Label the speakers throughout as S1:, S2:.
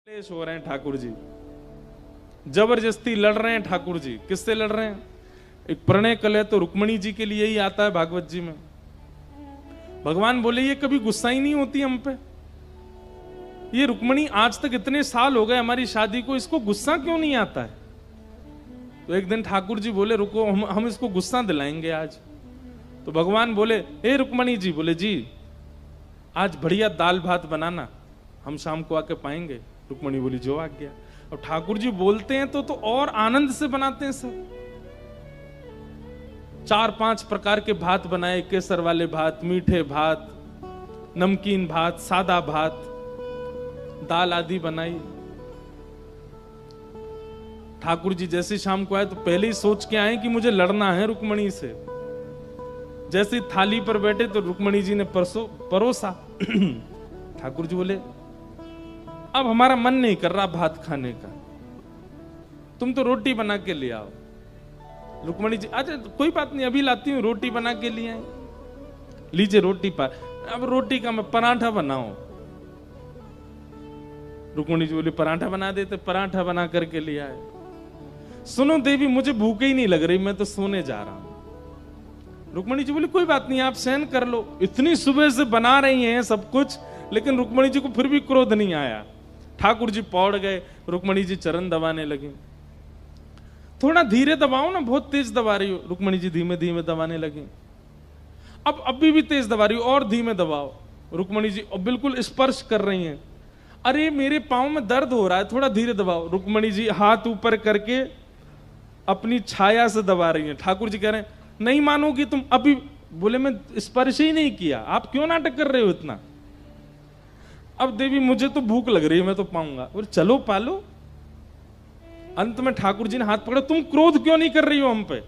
S1: क्लेश हो रहे हैं ठाकुर जी, जबरदस्ती लड़ रहे हैं ठाकुर जी। किससे लड़ रहे हैं? एक प्रणय कलह तो रुक्मणी जी के लिए ही आता है भागवत जी में। भगवान बोले ये कभी गुस्सा ही नहीं होती हम पे। ये रुक्मणी आज तक इतने साल हो गए हमारी शादी को, इसको गुस्सा क्यों नहीं आता है? तो एक दिन ठाकुर जी बोले रुको, हम इसको गुस्सा दिलाएंगे आज। तो भगवान बोले हे रुक्मणी जी, बोले जी आज बढ़िया दाल भात बनाना, हम शाम को आके पाएंगे। रुक्मणी बोली जो आ गया। और ठाकुर जी बोलते हैं तो और आनंद से बनाते हैं सब। 4-5 प्रकार के भात बनाए, केसर वाले भात, मीठे भात, नमकीन भात, सादा भात, दाल आदि बनाई। ठाकुर जी जैसे शाम को आए तो पहले ही सोच के आए कि मुझे लड़ना है रुक्मणी से। जैसे थाली पर बैठे तो रुक्मणी जी ने परोसा। ठाकुर जी बोले अब हमारा मन नहीं कर रहा भात खाने का, तुम तो रोटी बना के ले आओ। रुक्मणी जी अच्छा कोई बात नहीं, अभी लाती हूँ, रोटी बना के लिए आई। लीजिए रोटी पर, अब रोटी का मैं पराठा बनाऊं। रुक्मणी जी बोली पराठा बना देते, पराठा बना करके ले आए। सुनो देवी मुझे भूख ही नहीं लग रही, मैं तो सोने जा रहा हूं। रुक्मणी जी बोली कोई बात नहीं, आप सहन कर लो। इतनी सुबह से बना रही हैं सब कुछ, लेकिन रुक्मणी जी को फिर भी क्रोध नहीं आया। ठाकुर जी पौड़ गए, रुक्मणी जी चरण दबाने लगी। थोड़ा धीरे दबाओ ना, बहुत तेज दबा रही हो। रुक्मणी जी धीमे धीमे दबाने लगी। अब अभी भी तेज दबा रही हो, और धीमे दबाओ। रुक्मणी जी बिल्कुल स्पर्श कर रही हैं। अरे मेरे पांव में दर्द हो रहा है, थोड़ा धीरे दबाओ। रुक्मणी जी हाथ ऊपर करके अपनी छाया से दबा रही हैं। ठाकुर जी कह रहे हैं नहीं मानोगी तुम अभी। बोले मैं स्पर्श ही नहीं किया, आप क्यों नाटक कर रहे हो इतना? अब देवी मुझे तो भूख लग रही है, मैं तो पाऊंगा। बोले चलो पालो। अंत में ठाकुर जी ने हाथ पकड़ा, तुम क्रोध क्यों नहीं कर रही हो हम पे?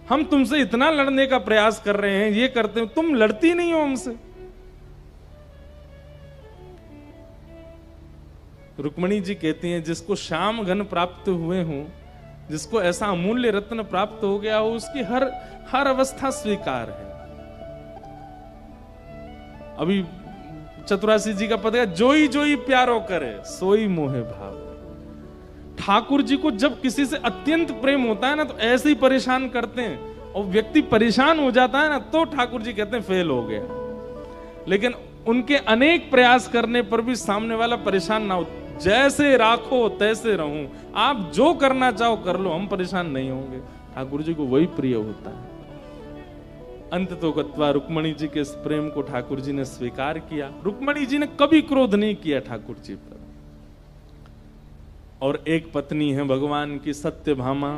S1: हम तुमसे इतना लड़ने का प्रयास कर रहे हैं, ये करते हो, तुम लड़ती नहीं हो हमसे। रुक्मणी जी कहती हैं जिसको श्याम घन प्राप्त हुए हों, जिसको ऐसा अमूल्य रत्न प्राप्त हो गया हो, उसकी हर अवस्था स्वीकार है। अभी चतुरासी जी का पद है, जोई जोई प्यारो करे सोई मोहे भाव। ठाकुर जी को जब किसी से अत्यंत प्रेम होता है ना, तो ऐसे ही परेशान करते हैं। और व्यक्ति परेशान हो जाता है ना, तो ठाकुर जी कहते हैं फेल हो गया। लेकिन उनके अनेक प्रयास करने पर भी सामने वाला परेशान ना हो। जैसे राखो तैसे रहूं, आप जो करना चाहो कर लो, हम परेशान नहीं होंगे। ठाकुर जी को वही प्रिय होता है। अंत तो गत्वा रुक्मणी जी के इस प्रेम को ठाकुर जी ने स्वीकार किया। रुक्मणी जी ने कभी क्रोध नहीं किया ठाकुर जी पर। और एक पत्नी है भगवान की सत्यभामा,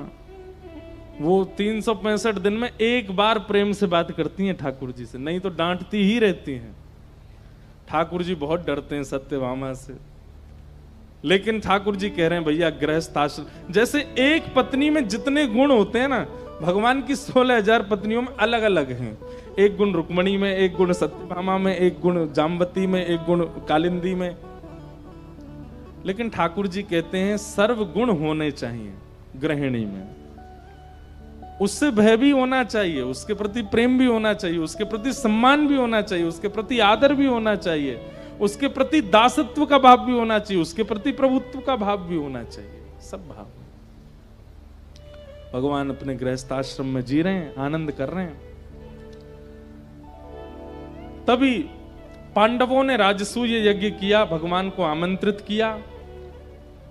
S1: वो 365 दिन में एक बार प्रेम से बात करती हैं ठाकुर जी से, नहीं तो डांटती ही रहती हैं। ठाकुर जी बहुत डरते हैं सत्यभामा से। लेकिन ठाकुर जी कह रहे हैं भैया गृहस्थ आश्रम, जैसे एक पत्नी में जितने गुण होते हैं ना, भगवान की 16,000 पत्नियों में अलग अलग हैं। एक गुण रुक्मणी में, एक गुण सत्यभामा में, एक गुण जाम्बती में, एक गुण कालिंदी में। लेकिन ठाकुर जी कहते हैं सर्व गुण होने चाहिए गृहिणी में। उससे भय भी होना चाहिए, उसके प्रति प्रेम भी होना चाहिए, उसके प्रति सम्मान भी होना चाहिए, उसके प्रति आदर भी होना चाहिए, उसके प्रति दासत्व का भाव भी होना चाहिए, उसके प्रति प्रभुत्व का भाव भी होना चाहिए। सब भाव भगवान अपने गृहस्थाश्रम में जी रहे हैं, आनंद कर रहे हैं। तभी पांडवों ने राजसूय यज्ञ किया, भगवान को आमंत्रित किया।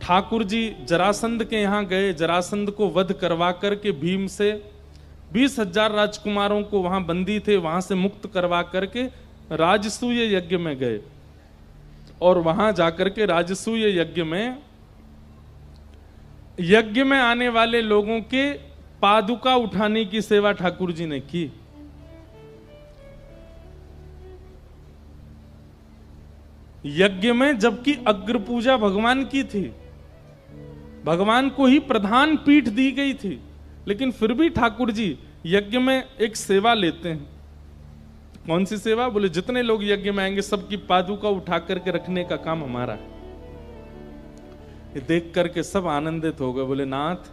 S1: ठाकुर जी जरासंध के यहां गए, जरासंध को वध करवा करके भीम से 20,000 राजकुमारों को वहां बंदी थे, वहां से मुक्त करवा करके राजसूय यज्ञ में गए। और वहां जाकर के राजसूय यज्ञ में आने वाले लोगों के पादुका उठाने की सेवा ठाकुर जी ने की। यज्ञ में जबकि अग्र पूजा भगवान की थी, भगवान को ही प्रधान पीठ दी गई थी, लेकिन फिर भी ठाकुर जी यज्ञ में एक सेवा लेते हैं। कौन सी सेवा? बोले जितने लोग यज्ञ में आएंगे सबकी पादुका उठा करके रखने का काम हमारा है। ये देख करके सब आनंदित हो गए। बोले नाथ,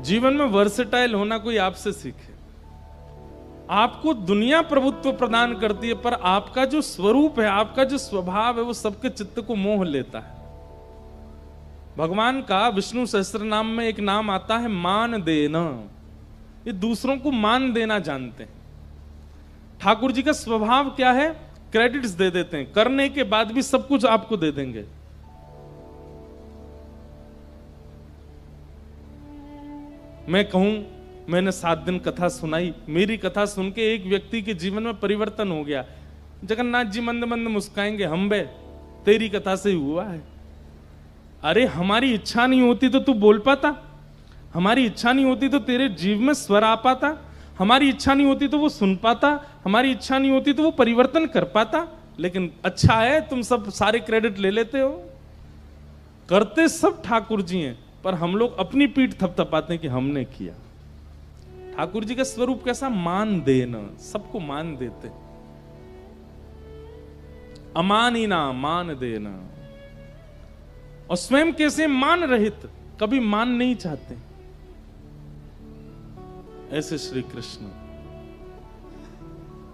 S1: जीवन में वर्सेटाइल होना कोई आपसे सीखे। आपको दुनिया प्रभुत्व प्रदान करती है, पर आपका जो स्वरूप है, आपका जो स्वभाव है, वो सबके चित्त को मोह लेता है। भगवान का विष्णु सहस्त्र नाम में एक नाम आता है मान देना। ये दूसरों को मान देना जानते हैं। ठाकुर जी का स्वभाव क्या है? क्रेडिट्स दे देते हैं, करने के बाद भी सब कुछ आपको दे देंगे। मैं कहूं, मैंने 7 दिन कथा सुनाई, मेरी कथा सुन के एक व्यक्ति के जीवन में परिवर्तन हो गया। जगन्नाथ जी मंद मंद मुस्काएंगे, हम बे तेरी कथा से ही हुआ है। अरे हमारी इच्छा नहीं होती तो तू बोल पाता? हमारी इच्छा नहीं होती तो तेरे जीव में स्वर आ पाता? हमारी इच्छा नहीं होती तो वो सुन पाता? हमारी इच्छा नहीं होती तो वो परिवर्तन कर पाता? लेकिन अच्छा है तुम सब सारे क्रेडिट ले लेते हो। करते सब ठाकुर जी हैं, पर हम लोग अपनी पीठ थपथपाते हैं कि हमने किया। ठाकुर जी का स्वरूप कैसा? मान देना, सबको मान देते, अमानिना मान देना। और स्वयं कैसे? मान रहित, कभी मान नहीं चाहते। ऐसे श्री कृष्ण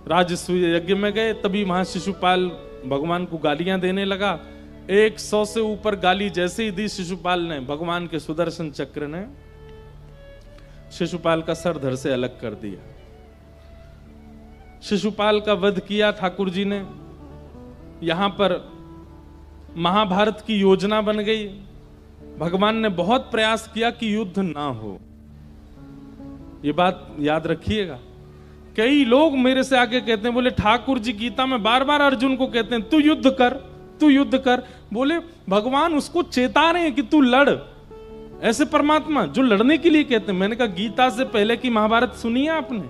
S1: राजसूय यज्ञ में गए, तभी वहां शिशुपाल भगवान को गालियां देने लगा। 100 से ऊपर गाली जैसे ही दी शिशुपाल ने, भगवान के सुदर्शन चक्र ने शिशुपाल का सर धड़ से अलग कर दिया। शिशुपाल का वध किया ठाकुर जी ने। यहां पर महाभारत की योजना बन गई। भगवान ने बहुत प्रयास किया कि युद्ध ना हो। ये बात याद रखिएगा। कई लोग मेरे से आके कहते हैं, बोले ठाकुर जी गीता में बार बार अर्जुन को कहते हैं तू युद्ध कर, तू युद्ध कर। बोले भगवान उसको चेता रहे हैं कि तू लड़। ऐसे परमात्मा जो लड़ने के लिए कहते हैं। मैंने कहा गीता से पहले की महाभारत सुनी है आपने?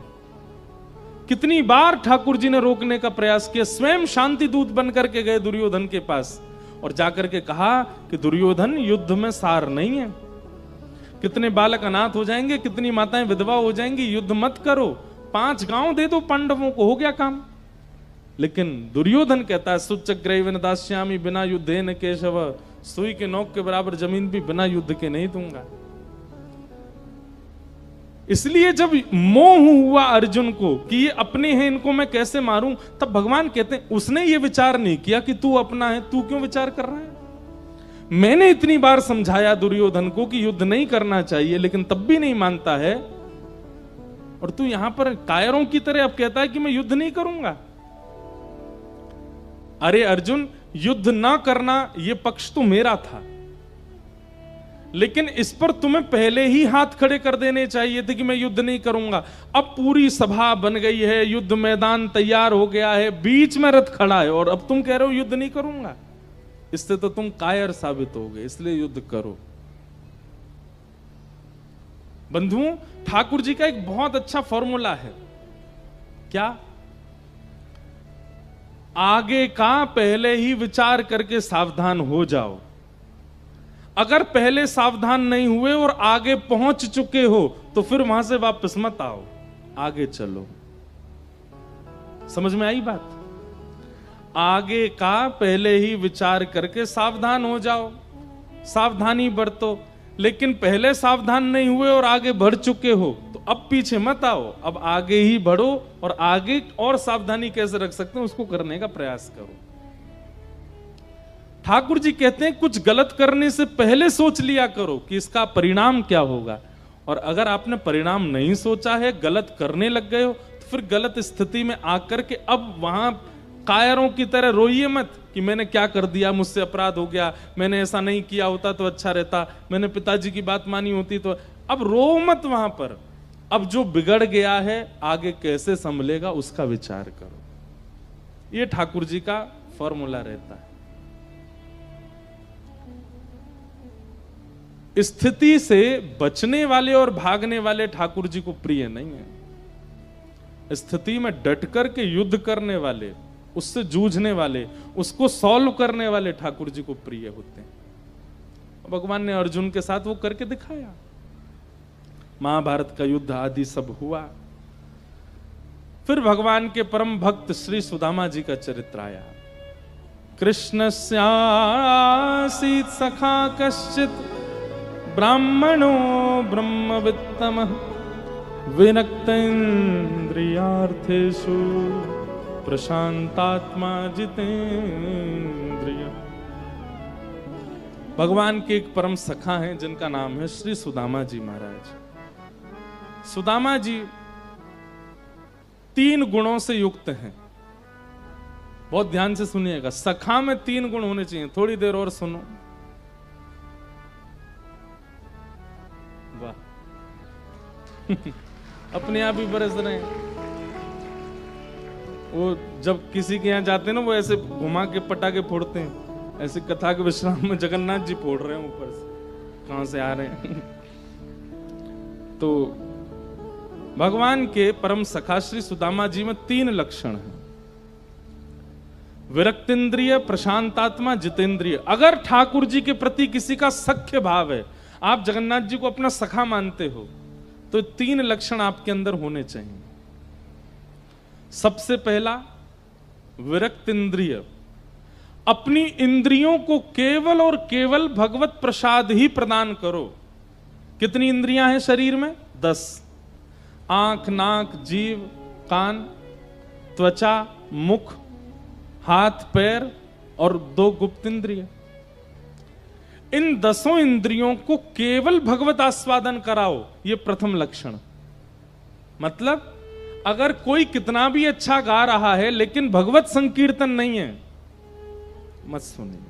S1: कितनी बार ठाकुर जी ने रोकने का प्रयास किया। स्वयं शांति दूत बनकर के गए दुर्योधन के पास और जाकर के कहा कि दुर्योधन युद्ध में सार नहीं है। कितने बालक अनाथ हो जाएंगे, कितनी माताएं विधवा हो जाएंगी, युद्ध मत करो, 5 गांव दे दो पांडवों को, हो गया काम। लेकिन दुर्योधन कहता है सुचग्रैवन दास्यामि बिना युद्धेन केशव, सुई के नोक के बराबर जमीन भी बिना युद्ध के नहीं दूंगा। इसलिए जब मोह हुआ अर्जुन को कि ये अपने हैं, इनको मैं कैसे मारूं, तब भगवान कहते हैं उसने ये विचार नहीं किया कि तू अपना है, तू क्यों विचार कर रहा है। मैंने इतनी बार समझाया दुर्योधन को कि युद्ध नहीं करना चाहिए, लेकिन तब भी नहीं मानता है। और तू यहां पर कायरों की तरह अब कहता है कि मैं युद्ध नहीं करूंगा। अरे अर्जुन, युद्ध ना करना यह पक्ष तो मेरा था, लेकिन इस पर तुम्हें पहले ही हाथ खड़े कर देने चाहिए थे कि मैं युद्ध नहीं करूंगा। अब पूरी सभा बन गई है, युद्ध मैदान तैयार हो गया है, बीच में रथ खड़ा है और अब तुम कह रहे हो युद्ध नहीं करूंगा। इससे तो तुम कायर साबित हो गए, इसलिए युद्ध करो। बंधुओं, ठाकुर जी का एक बहुत अच्छा फॉर्मूला है। क्या? आगे का पहले ही विचार करके सावधान हो जाओ। अगर पहले सावधान नहीं हुए और आगे पहुंच चुके हो तो फिर वहां से वापस मत आओ, आगे चलो। समझ में आई बात? आगे का पहले ही विचार करके सावधान हो जाओ, सावधानी बरतो। लेकिन पहले सावधान नहीं हुए और आगे बढ़ चुके हो तो अब पीछे मत आओ, अब आगे ही बढ़ो और आगे और सावधानी कैसे रख सकते हैं उसको करने का प्रयास करो। ठाकुर जी कहते हैं कुछ गलत करने से पहले सोच लिया करो कि इसका परिणाम क्या होगा। और अगर आपने परिणाम नहीं सोचा है, गलत करने लग गए हो, तो फिर गलत स्थिति में आकर के अब वहां कायरों की तरह रोइए मत कि मैंने क्या कर दिया, मुझसे अपराध हो गया, मैंने ऐसा नहीं किया होता तो अच्छा रहता, मैंने पिताजी की बात मानी होती तो। अब रो मत वहां पर। अब जो बिगड़ गया है आगे कैसे संभलेगा उसका विचार करो। ये ठाकुर जी का फॉर्मूला रहता है। स्थिति से बचने वाले और भागने वाले ठाकुर जी को प्रिय नहीं है। स्थिति में डट करके युद्ध करने वाले, उससे जूझने वाले, उसको सॉल्व करने वाले ठाकुर जी को प्रिय होते हैं। भगवान ने अर्जुन के साथ वो करके दिखाया। महाभारत का युद्ध आदि सब हुआ। फिर भगवान के परम भक्त श्री सुदामा जी का चरित्र आया। कृष्णस्यासीत् सखा कश्चित् ब्राह्मणो ब्रह्मवित्तमः विनक्तेन्द्रियार्थेषु प्रशांतात्मा जितेन्द्रिय। भगवान के एक परम सखा हैं जिनका नाम है श्री सुदामा जी महाराज। सुदामा जी 3 गुणों से युक्त हैं। बहुत ध्यान से सुनिएगा, सखा में 3 गुण होने चाहिए। थोड़ी देर और सुनो। वाह अपने आप ही बरस रहे हैं। वो जब किसी के यहां जाते हैं ना, वो ऐसे घुमा के पटाखे फोड़ते हैं। ऐसे कथा के विश्राम में जगन्नाथ जी फोड़ रहे हैं ऊपर से, कहां से आ रहे हैं। तो भगवान के परम सखा श्री सुदामा जी में 3 लक्षण हैं। विरक्तेंद्रिय, प्रशांतात्मा, जितेंद्रिय। अगर ठाकुर जी के प्रति किसी का सख्य भाव है, आप जगन्नाथ जी को अपना सखा मानते हो, तो 3 लक्षण आपके अंदर होने चाहिए। सबसे पहला, विरक्तेंद्रिय। अपनी इंद्रियों को केवल और केवल भगवत प्रसाद ही प्रदान करो। कितनी इंद्रियां हैं शरीर में? 10। आंख, नाक, जीव, कान, त्वचा, मुख, हाथ, पैर और 2 गुप्त इंद्रिय। इन 10 इंद्रियों को केवल भगवत आस्वादन कराओ, यह प्रथम लक्षण। मतलब अगर कोई कितना भी अच्छा गा रहा है लेकिन भगवत संकीर्तन नहीं है, मत सुनिए।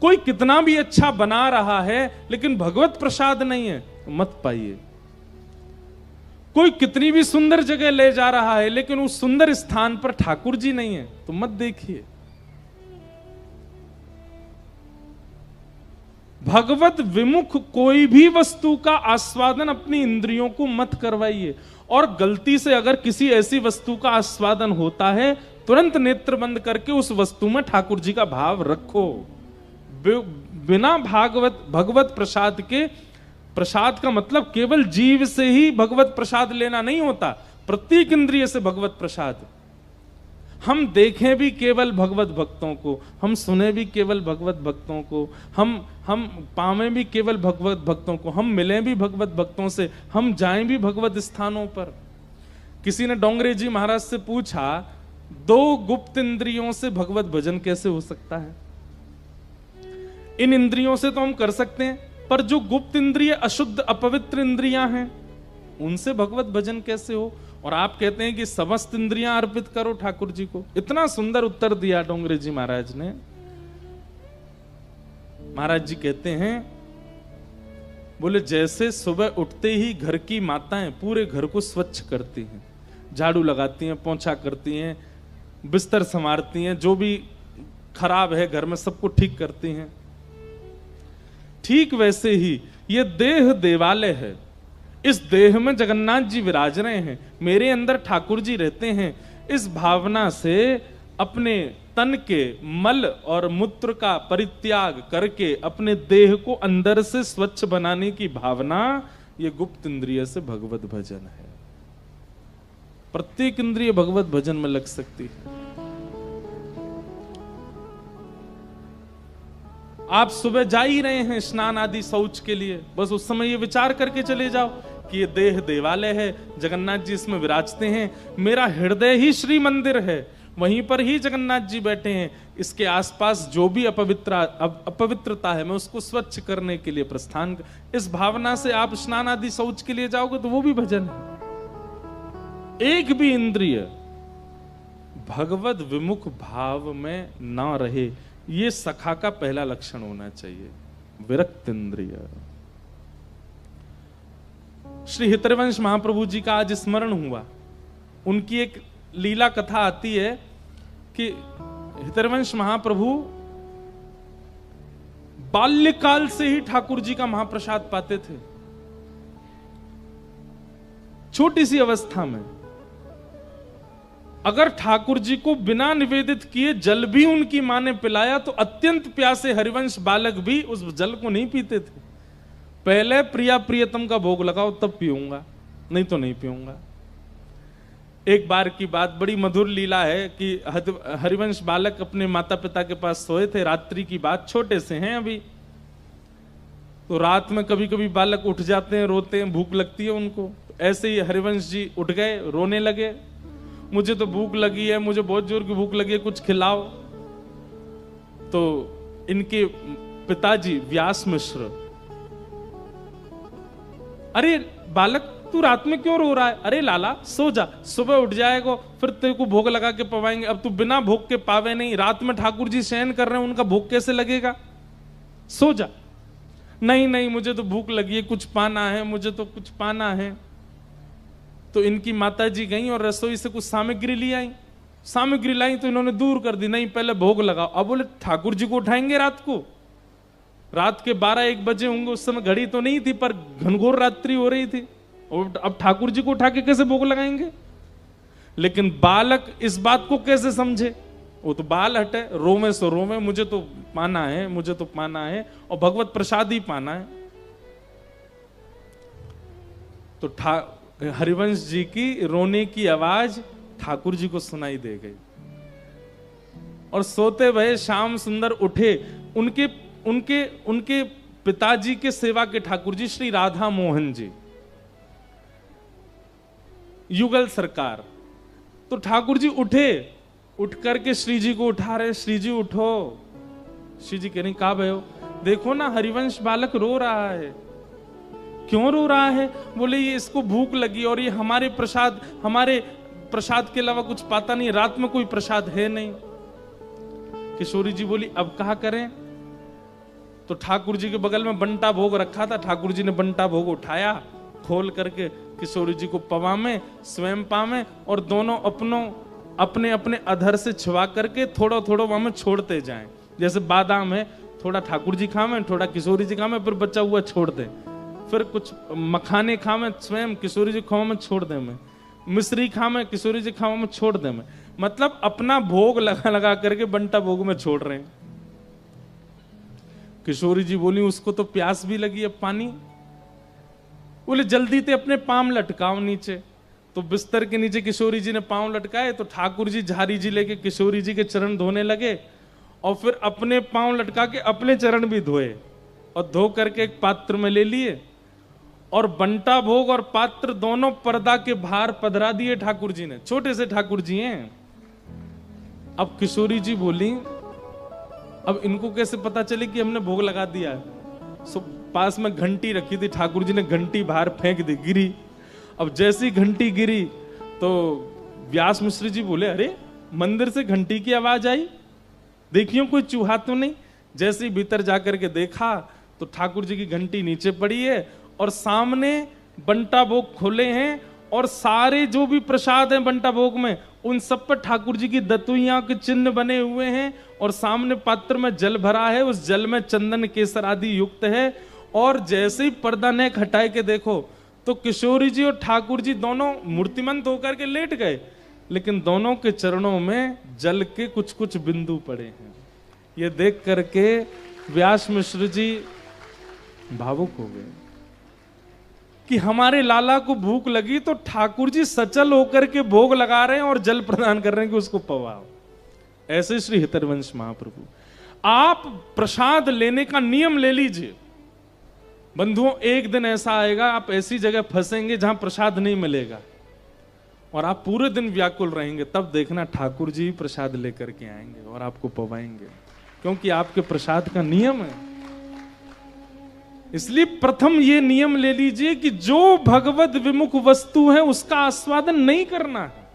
S1: कोई कितना भी अच्छा बना रहा है लेकिन भगवत प्रसाद नहीं है, तो मत पाइए। कोई कितनी भी सुंदर जगह ले जा रहा है लेकिन उस सुंदर स्थान पर ठाकुर जी नहीं है, तो मत देखिए। भगवत विमुख कोई भी वस्तु का आस्वादन अपनी इंद्रियों को मत करवाइए। और गलती से अगर किसी ऐसी वस्तु का आस्वादन होता है, तुरंत नेत्र बंद करके उस वस्तु में ठाकुर जी का भाव रखो। बिना भगवत प्रसाद के, प्रसाद का मतलब केवल जीव से ही भगवत प्रसाद लेना नहीं होता, प्रत्येक इंद्रिय से भगवत प्रसाद। हम देखें भी केवल भगवत भक्तों को, हम सुने भी केवल भगवत भक्तों को, हम पावें भी केवल भगवत भक्तों को, हम मिलें भी भगवत भक्तों से, हम जाएं भी भगवत स्थानों पर। किसी ने डोंगरे जी महाराज से पूछा, 2 गुप्त इंद्रियों से भगवत भजन कैसे हो सकता है? इन इंद्रियों से तो हम कर सकते हैं, पर जो गुप्त इंद्रिय अशुद्ध अपवित्र इंद्रियां हैं, उनसे भगवत भजन कैसे हो? और आप कहते हैं कि समस्त इंद्रियां अर्पित करो ठाकुर जी को। इतना सुंदर उत्तर दिया डोंगरे जी महाराज ने। महाराज जी कहते हैं, बोले जैसे सुबह उठते ही घर की माताएं पूरे घर को स्वच्छ करती हैं, झाड़ू लगाती हैं, पोंछा करती हैं, बिस्तर संवारती हैं, जो भी खराब है घर में सबको ठीक करती हैं, ठीक वैसे ही ये देह देवालय है। इस देह में जगन्नाथ जी विराज रहे हैं, मेरे अंदर ठाकुर जी रहते हैं। इस भावना से अपने तन के मल और मूत्र का परित्याग करके अपने देह को अंदर से स्वच्छ बनाने की भावना, ये गुप्त इंद्रिय से भगवत भजन है। प्रत्येक इंद्रिय भगवत भजन में लग सकती है। आप सुबह जा ही रहे हैं स्नान आदि शौच के लिए, बस उस समय ये विचार करके चले जाओ कि ये देह देवालय है, जगन्नाथ जी इसमें विराजते हैं, मेरा हृदय ही श्री मंदिर है, वहीं पर ही जगन्नाथ जी बैठे हैं, इसके आसपास जो भी अपवित्रता है मैं उसको स्वच्छ करने के लिए प्रस्थान। इस भावना से आप स्नान आदि शौच के लिए जाओगे तो वो भी भजन है। एक भी इंद्रिय भगवत विमुख भाव में ना रहे, ये सखा का पहला लक्षण होना चाहिए, विरक्त इंद्रिय। श्री हितरवंश महाप्रभु जी का आज स्मरण हुआ। उनकी एक लीला कथा आती है कि हितरवंश महाप्रभु बाल्यकाल से ही ठाकुर जी का महाप्रसाद पाते थे। छोटी सी अवस्था में अगर ठाकुर जी को बिना निवेदित किए जल भी उनकी मां ने पिलाया तो अत्यंत प्यासे हरिवंश बालक भी उस जल को नहीं पीते थे। पहले प्रिया प्रियतम का भोग लगाओ तब पीऊंगा, नहीं तो नहीं पीऊंगा। एक बार की बात, बड़ी मधुर लीला है कि हरिवंश बालक अपने माता पिता के पास सोए थे, रात्रि की बात, छोटे से हैं अभी, तो रात में कभी कभी बालक उठ जाते हैं, रोते हैं, भूख लगती है उनको। ऐसे ही हरिवंश जी उठ गए, रोने लगे, मुझे तो भूख लगी है, मुझे बहुत जोर की भूख लगी है, कुछ खिलाओ। तो इनके पिताजी व्यास मिश्र, अरे बालक तू रात में क्यों रो रहा है? अरे लाला सो जा, सुबह उठ जाएगा, फिर तेरे को भोग लगा के पवाएंगे। अब तू बिना भोग के पावे नहीं, रात में ठाकुर जी शयन कर रहे हैं, उनका भोग कैसे लगेगा? सो जा। नहीं नहीं, मुझे तो भूख लगी है, कुछ पाना है, मुझे तो कुछ पाना है। तो इनकी माताजी गई और रसोई से कुछ सामग्री ले आई। सामग्री लाई तो इन्होंने दूर कर दी, नहीं पहले भोग लगाओ। अब बोले ठाकुर जी को उठाएंगे रात को, रात के 12-1 बजे होंगे, उस समय घड़ी तो नहीं थी पर घनघोर रात्रि हो रही थी, और अब ठाकुर जी को उठा के कैसे भोग लगाएंगे? लेकिन बालक इस बात को कैसे समझे? वो तो बाल हटे, रोवे सो रोवे, मुझे तो पाना है, मुझे तो पाना है, और भगवत प्रसाद ही पाना है। तो हरिवंश जी की रोने की आवाज ठाकुर जी को सुनाई दे गई, और सोते भये श्याम सुंदर उठे। उनके उनके उनके पिताजी के सेवा के ठाकुर जी श्री राधा मोहन जी, युगल सरकार। तो ठाकुर जी उठे, उठ करके श्री जी को उठा रहे, श्री जी उठो। श्री जी कह रही कहा भयो? देखो ना हरिवंश बालक रो रहा है। क्यों रो रहा है? बोले ये इसको भूख लगी और ये हमारे प्रसाद के अलावा कुछ पाता नहीं, रात में कोई प्रसाद है नहीं। किशोरी जी बोली अब कहा करें? तो ठाकुर जी के बगल में बंटा भोग रखा था, ठाकुर जी ने बंटा भोग उठाया, खोल करके किशोरी जी को पवा में, स्वयं पा में, और दोनों अपने अपने अधर से छिवा करके थोड़ा थोड़ा वहां में छोड़ते जाएं। जैसे बादाम है, थोड़ा ठाकुर जी खावे, थोड़ा किशोरी जी खावे, फिर बचा हुआ छोड़ दे। फिर कुछ मखाने खावे स्वयं, किशोरी जी खावे में छोड़ दे में, मिश्री खावे किशोरी जी खावे में छोड़ दे में। मतलब अपना भोग लगा लगा करके बंटा भोग में छोड़ रहे हैं। किशोरी जी बोली उसको तो प्यास भी लगी, अब पानी। बोले जल्दी ते अपने पांव लटकाओ नीचे। तो बिस्तर के नीचे किशोरी जी ने पांव लटकाए, तो ठाकुर जी झारी जी लेके किशोरी जी के चरण धोने लगे, और फिर अपने पांव लटका के अपने चरण भी धोए, और धो करके एक पात्र में ले लिए, और बंटा भोग और पात्र दोनों पर्दा के बाहर पधरा दिए ठाकुर जी ने। छोटे से ठाकुर जी हैं। अब किशोरी जी बोली अब इनको कैसे पता चले कि हमने भोग लगा दिया है? सो पास में घंटी रखी थी, ठाकुर जी ने घंटी बाहर फेंक दी, गिरी। अब जैसी घंटी गिरी तो व्यास मिश्र जी बोले अरे मंदिर से घंटी की आवाज आई, देखियो कोई चूहा तो नहीं। जैसे ही भीतर जाकर के देखा तो ठाकुर जी की घंटी नीचे पड़ी है, और सामने बंटा भोग खोले हैं, और सारे जो भी प्रसाद हैं बंटा भोग में, उन सब पर ठाकुर जी की दतुइयां के चिन्ह बने हुए हैं, और सामने पात्र में जल भरा है, उस जल में चंदन केसर आदि युक्त है। और जैसे ही पर्दा नेक हटाए के देखो तो किशोरी जी और ठाकुर जी दोनों मूर्तिमंत होकर के लेट गए, लेकिन दोनों के चरणों में जल के कुछ कुछ बिंदु पड़े हैं। ये देख करके व्यास मिश्र जी भावुक हो गए कि हमारे लाला को भूख लगी तो ठाकुर जी सचल होकर के भोग लगा रहे हैं और जल प्रदान कर रहे हैं कि उसको पवाओ। ऐसे श्री हितरवंश महाप्रभु, आप प्रसाद लेने का नियम ले लीजिए बंधुओं। एक दिन ऐसा आएगा आप ऐसी जगह फंसेंगे जहां प्रसाद नहीं मिलेगा, और आप पूरे दिन व्याकुल रहेंगे, तब देखना ठाकुर जी प्रसाद लेकर के आएंगे और आपको पवाएंगे, क्योंकि आपके प्रसाद का नियम है। इसलिए प्रथम ये नियम ले लीजिए कि जो भगवत विमुख वस्तु है उसका आस्वादन नहीं करना है।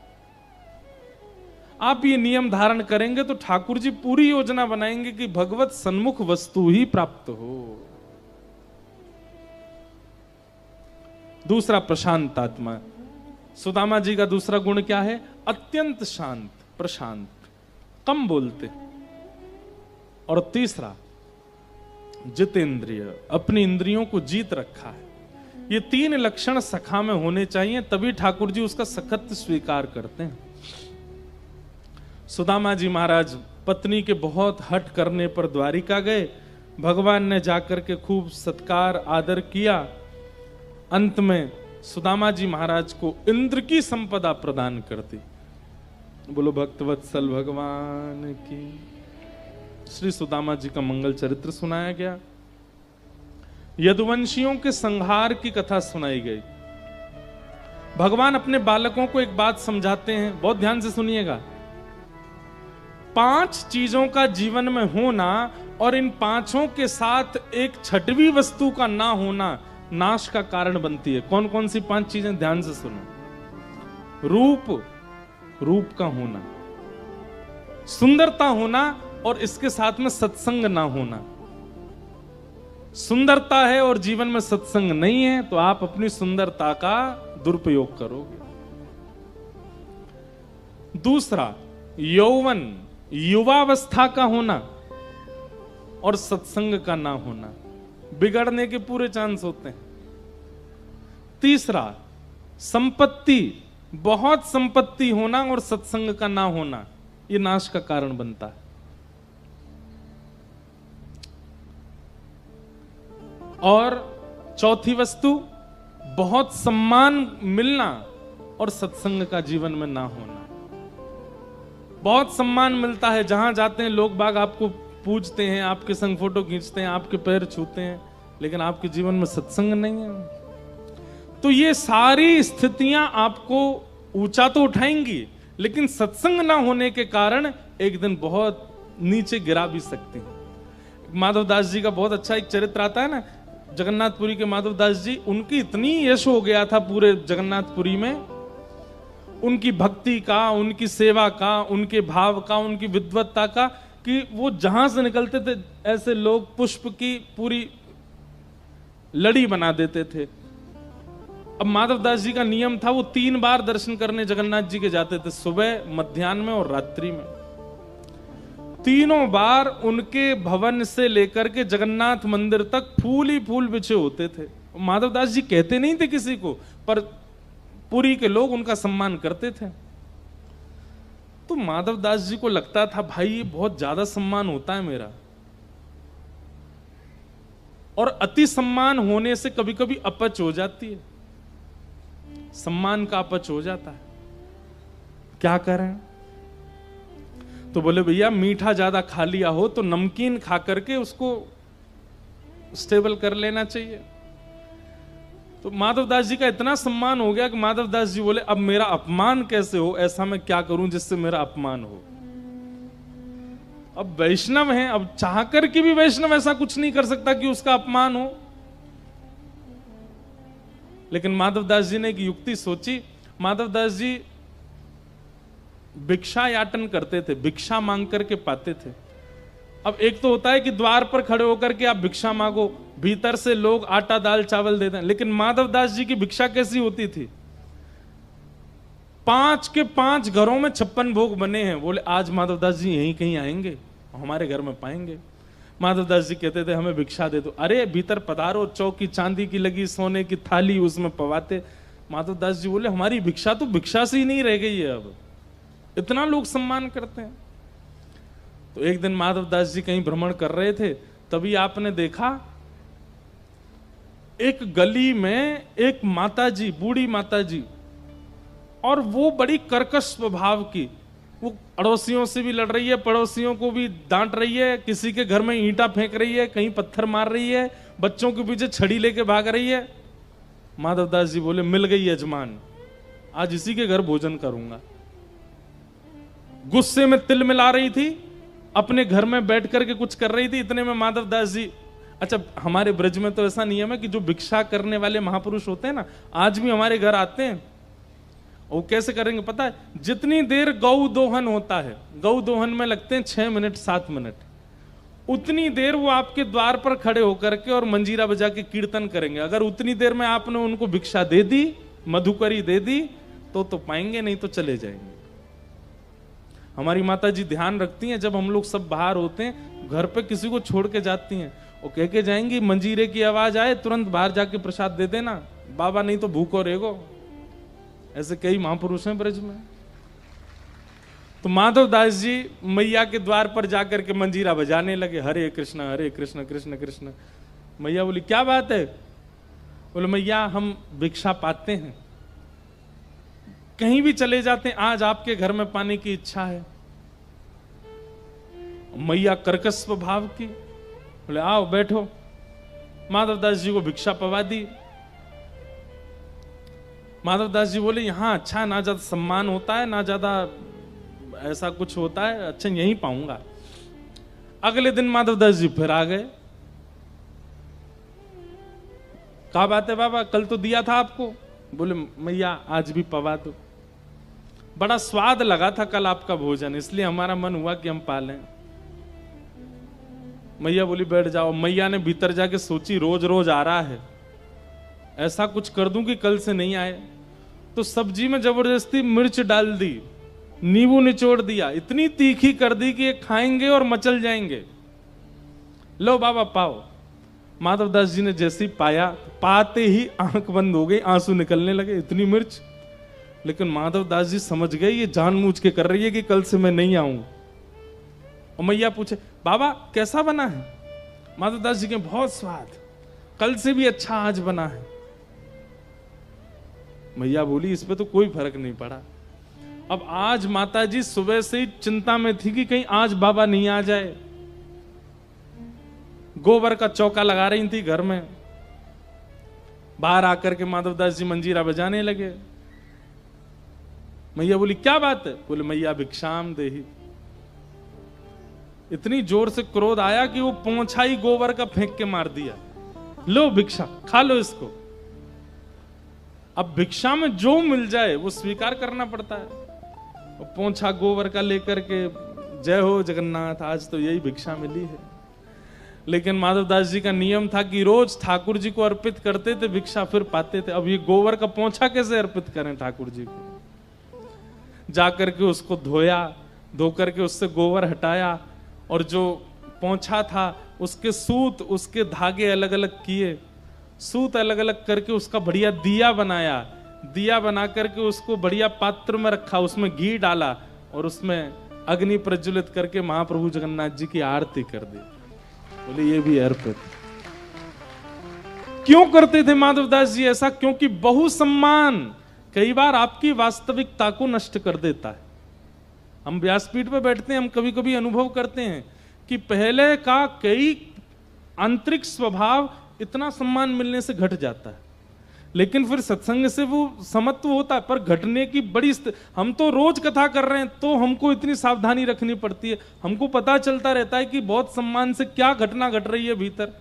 S1: आप ये नियम धारण करेंगे तो ठाकुर जी पूरी योजना बनाएंगे कि भगवत सन्मुख वस्तु ही प्राप्त हो। दूसरा प्रशांत आत्मा। सुदामा जी का दूसरा गुण क्या है? अत्यंत शांत, प्रशांत, कम बोलते। और तीसरा जितेंद्रिय, अपनी इंद्रियों को जीत रखा है। ये 3 लक्षण सखा में होने चाहिए, तभी ठाकुर जी उसका सखत स्वीकार करते हैं। सुदामा जी महाराज पत्नी के बहुत हठ करने पर द्वारिका गए, भगवान ने जाकर के खूब सत्कार आदर किया। अंत में सुदामा जी महाराज को इंद्र की संपदा प्रदान कर दी। बोलो भक्तवत्सल भगवान की। श्री सुदामा जी का मंगल चरित्र सुनाया गया, यदुवंशियों के संहार की कथा सुनाई गई। भगवान अपने बालकों को एक बात समझाते हैं, बहुत ध्यान से सुनिएगा। 5 चीजों का जीवन में होना और इन 5 के साथ एक छठवीं वस्तु का ना होना नाश का कारण बनती है। कौन कौन सी 5 चीजें, ध्यान से सुनो। रूप का होना, सुंदरता होना और इसके साथ में सत्संग ना होना। सुंदरता है और जीवन में सत्संग नहीं है तो आप अपनी सुंदरता का दुरुपयोग करोगे। दूसरा, यौवन, युवावस्था का होना और सत्संग का ना होना, बिगड़ने के पूरे चांस होते हैं। तीसरा, संपत्ति, बहुत संपत्ति होना और सत्संग का ना होना, ये नाश का कारण बनता है। और चौथी वस्तु, बहुत सम्मान मिलना और सत्संग का जीवन में ना होना। बहुत सम्मान मिलता है, जहां जाते हैं लोग बाग आपको पूजते हैं, आपके संग फोटो खींचते हैं, आपके पैर छूते हैं, लेकिन आपके जीवन में सत्संग नहीं है। तो ये सारी स्थितियां आपको ऊंचा तो उठाएंगी, लेकिन सत्संग ना होने के कारण एक दिन बहुत नीचे गिरा भी सकते हैं। माधवदास जी का बहुत अच्छा एक चरित्र आता है ना, जगन्नाथपुरी के माधवदास जी, उनकी इतनी यश हो गया था पूरे जगन्नाथपुरी में, उनकी भक्ति का, उनकी सेवा का, उनके भाव का, उनकी विद्वत्ता का, कि वो जहां से निकलते थे ऐसे लोग पुष्प की पूरी लड़ी बना देते थे। अब माधवदास जी का नियम था, वो 3 बार दर्शन करने जगन्नाथ जी के जाते थे, सुबह, मध्याह्न में और रात्रि में। तीनों बार उनके भवन से लेकर के जगन्नाथ मंदिर तक फूल ही फूल बिछे होते थे। माधवदास जी कहते नहीं थे किसी को, पर पुरी के लोग उनका सम्मान करते थे। तो माधवदास जी को लगता था, भाई ये बहुत ज्यादा सम्मान होता है मेरा, और अति सम्मान होने से कभी कभी अपच हो जाती है, सम्मान का अपच हो जाता है, क्या करें? तो बोले भैया मीठा ज्यादा खा लिया हो तो नमकीन खा करके उसको स्टेबल कर लेना चाहिए। तो माधवदास जी का इतना सम्मान हो गया कि माधवदास जी बोले अब मेरा अपमान कैसे हो, ऐसा मैं क्या करूं जिससे मेरा अपमान हो। अब वैष्णव हैं, अब चाह कर के भी वैष्णव ऐसा कुछ नहीं कर सकता कि उसका अपमान हो। लेकिन माधवदास जी ने एक युक्ति सोची। माधवदास जी भिक्षा याटन करते थे, भिक्षा मांग करके पाते थे। अब एक तो होता है कि द्वार पर खड़े होकर के आप भिक्षा मांगो, भीतर से लोग आटा दाल चावल देते हैं, लेकिन माधवदास जी की भिक्षा कैसी होती थी? 5 के 5 घरों में 56 भोग बने हैं। बोले आज माधवदास जी यहीं कहीं आएंगे, हमारे घर में पाएंगे। माधवदास जी कहते थे हमें भिक्षा दे दो। अरे भीतर पधारो, चौकी चांदी की लगी, सोने की थाली, उसमें पवाते। माधवदास जी बोले हमारी भिक्षा तो भिक्षा से ही नहीं रह गई है, अब इतना लोग सम्मान करते हैं। तो एक दिन माधवदास जी कहीं भ्रमण कर रहे थे, तभी आपने देखा एक गली में एक माताजी, बूढ़ी माताजी, और वो बड़ी कर्कश स्वभाव की, वो अड़ोसियों से भी लड़ रही है, पड़ोसियों को भी डांट रही है, किसी के घर में ईंटा फेंक रही है, कहीं पत्थर मार रही है, बच्चों के पीछे छड़ी लेके भाग रही है। माधवदास जी बोले मिल गई यजमान, आज इसी के घर भोजन करूंगा। गुस्से में तिल मिला रही थी, अपने घर में बैठ करके कुछ कर रही थी। इतने में माधवदास जी, अच्छा हमारे ब्रज में तो ऐसा नियम है कि जो भिक्षा करने वाले महापुरुष होते हैं ना, आज भी हमारे घर आते हैं। वो कैसे करेंगे पता है? जितनी देर गौ दोहन होता है, गौ दोहन में लगते हैं 6 मिनट 7 मिनट, उतनी देर वो आपके द्वार पर खड़े होकर के और मंजीरा बजा के कीर्तन करेंगे। अगर उतनी देर में आपने उनको भिक्षा दे दी, मधुकरी दे दी, तो पाएंगे, नहीं तो चले जाएंगे। हमारी माता जी ध्यान रखती हैं, जब हम लोग सब बाहर होते हैं घर पे किसी को छोड़ के जाती हैं, वो कह के जाएंगी मंजीरे की आवाज आए तुरंत बाहर जाके प्रसाद दे देना बाबा, नहीं तो भूखो रहेगो। ऐसे कई महापुरुष हैं ब्रज में। तो माधवदास जी मैया के द्वार पर जाकर के मंजीरा बजाने लगे, हरे कृष्ण कृष्ण कृष्ण। मैया बोली क्या बात है? बोले मैया हम भिक्षा पाते हैं, कहीं भी चले जाते हैं, आज आपके घर में पाने की इच्छा है। मैया कर्कश स्वभाव की, बोले आओ बैठो। माधवदास जी को भिक्षा पवा दी। माधवदास जी बोले यहाँ अच्छा, ना ज्यादा सम्मान होता है, ना ज्यादा ऐसा कुछ होता है, अच्छा यहीं पाऊंगा। अगले दिन माधवदास जी फिर आ गए। क्या बात है बाबा, कल तो दिया था आपको? बोले मैया आज भी पवा दो, बड़ा स्वाद लगा था कल आपका भोजन, इसलिए हमारा मन हुआ कि हम पालें। मैया बोली बैठ जाओ। मैया ने भीतर जाके सोची रोज रोज आ रहा है, ऐसा कुछ कर दूं कि कल से नहीं आए। तो सब्जी में जबरदस्ती मिर्च डाल दी, नींबू निचोड़ दिया, इतनी तीखी कर दी कि ये खाएंगे और मचल जाएंगे। लो बाबा पाओ। माधवदास जी ने जैसे ही पाया, पाते ही आंख बंद हो गई, आंसू निकलने लगे, इतनी मिर्च। लेकिन माधवदास जी समझ गए ये जानबूझ के कर रही है कि कल से मैं नहीं आऊं। और मैया पूछे बाबा कैसा बना है? माधवदास जी के बहुत स्वाद, कल से भी अच्छा आज बना है। मैया बोली इस पे तो कोई फर्क नहीं पड़ा। अब आज माता जी सुबह से ही चिंता में थी कि कहीं आज बाबा नहीं आ जाए। गोबर का चौका लगा रही थी घर में। बाहर आकर के माधवदास जी मंजीरा बजाने लगे। मैया बोली क्या बात है? बोले मैया भिक्षाम देही। इतनी जोर से क्रोध आया कि वो पोंछा ही गोबर का फेंक के मार दिया। लो भिक्षा खा लो इसको। अब भिक्षा में जो मिल जाए वो स्वीकार करना पड़ता है। वो पोंछा गोबर का लेकर के जय हो जगन्नाथ, आज तो यही भिक्षा मिली है। लेकिन माधवदास जी का नियम था कि रोज ठाकुर जी को अर्पित करते थे भिक्षा, फिर पाते थे। अब ये गोबर का पोंछा कैसे अर्पित करें ठाकुर जी को? जाकर के उसको धोया, धो करके उससे गोबर हटाया और जो पोंछा था उसके सूत, उसके धागे अलग अलग किए, सूत अलग अलग करके उसका बढ़िया दिया बनाया। दिया बना करके उसको बढ़िया पात्र में रखा, उसमें घी डाला और उसमें अग्नि प्रज्वलित करके महाप्रभु जगन्नाथ जी की आरती कर दी। बोले ये भी अर्पित। क्यों करते थे माधवदास जी ऐसा? क्योंकि बहु सम्मान कई बार आपकी वास्तविकता को नष्ट कर देता है। हम व्यासपीठ पर बैठते हैं, हम कभी कभी अनुभव करते हैं कि पहले का कई आंतरिक स्वभाव इतना सम्मान मिलने से घट जाता है, लेकिन फिर सत्संग से वो समत्व होता है। पर घटने की बड़ी हम तो रोज कथा कर रहे हैं तो हमको इतनी सावधानी रखनी पड़ती है। हमको पता चलता रहता है कि बहुत सम्मान से क्या घटना घट रही है भीतर।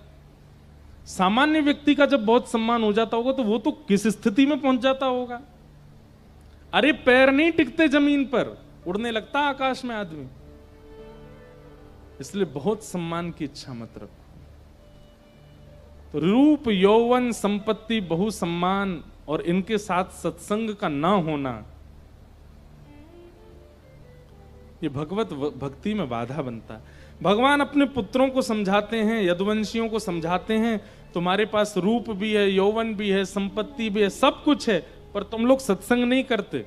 S1: सामान्य व्यक्ति का जब बहुत सम्मान हो जाता होगा तो वो तो किस स्थिति में पहुंच जाता होगा। अरे पैर नहीं टिकते जमीन पर, उड़ने लगता आकाश में आदमी। इसलिए बहुत सम्मान की इच्छा मत रखो। तो रूप यौवन संपत्ति बहु सम्मान और इनके साथ सत्संग का ना होना, ये भगवत भक्ति में बाधा बनता है। भगवान अपने पुत्रों को समझाते हैं, यदुवंशियों को समझाते हैं, तुम्हारे पास रूप भी है, यौवन भी है, संपत्ति भी है, सब कुछ है, पर तुम लोग सत्संग नहीं करते।